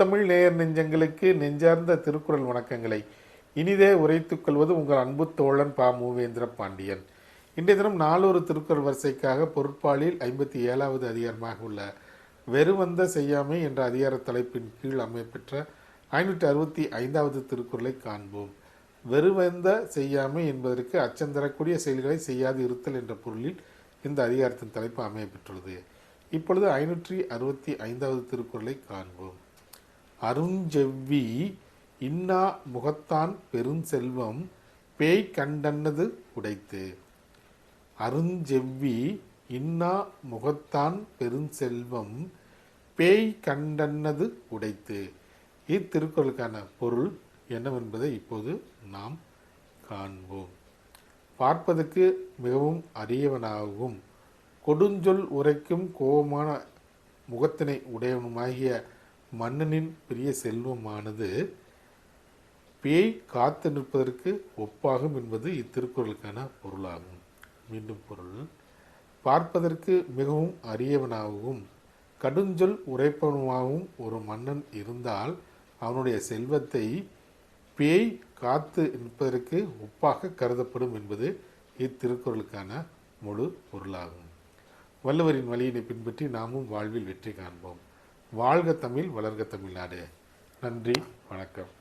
முத்தமிழ் நேயர் நெஞ்சங்களுக்கு நெஞ்சார்ந்த திருக்குறள் வணக்கங்களை இனிதே உரைத்துக் கொள்வது உங்கள் அன்பு தோழன் பா. மூவேந்திர பாண்டியன். இன்றைய தினம் நாளொரு திருக்குறள் வரிசைக்காக பொருட்பாலில் 57வது அதிகாரமாக உள்ள வெறுவந்த செய்யாமை என்ற அதிகார தலைப்பின் கீழ் அமைப்பெற்ற 565வது திருக்குறளை காண்போம். வெறுவந்த செய்யாமை என்பதற்கு அச்சந்தரக்கூடிய செயல்களை செய்யாது இருத்தல் என்ற பொருளில் இந்த அதிகாரத்தின் தலைப்பு அமையப்பெற்றுள்ளது. இப்பொழுது 565வது திருக்குறளை காண்போம். அருஞ்செவ்வி இன்னா முகத்தான் பெருஞ்செல்வம் பேய் கண்டன்னது உடைத்து. அருஞ்செவ்வி இன்னா முகத்தான் பெருஞ்செல்வம் பேய் கண்டன்னது உடைத்து. இத்திருக்குறளுக்கான பொருள் என்னவென்பதை இப்போது நாம் காண்போம். பார்ப்பதற்கு மிகவும் அரியவனாகவும் கொடுஞ்சொல் உரைக்கும் கோபமான முகத்தினை உடையவனுமாகிய மன்னனின் பெரிய செல்வமானது பேய் காத்து நிற்பதற்கு ஒப்பாகும் என்பது இத்திருக்குறளுக்கான பொருளாகும். மீண்டும் பொருள்: பார்ப்பதற்கு மிகவும் அரியவனாகவும் கடுஞ்சொல் உரைப்பவனுமாகவும் ஒரு மன்னன் இருந்தால் அவனுடைய செல்வத்தை பேய் காத்து நிற்பதற்கு ஒப்பாக கருதப்படும் என்பது இத்திருக்குறளுக்கான முழு பொருளாகும். வள்ளுவரின் வழியினை பின்பற்றி நாமும் வாழ்வில் வெற்றி காண்போம். வாழ்க தமிழ், வளர்க தமிழ்நாடு. நன்றி, வணக்கம்.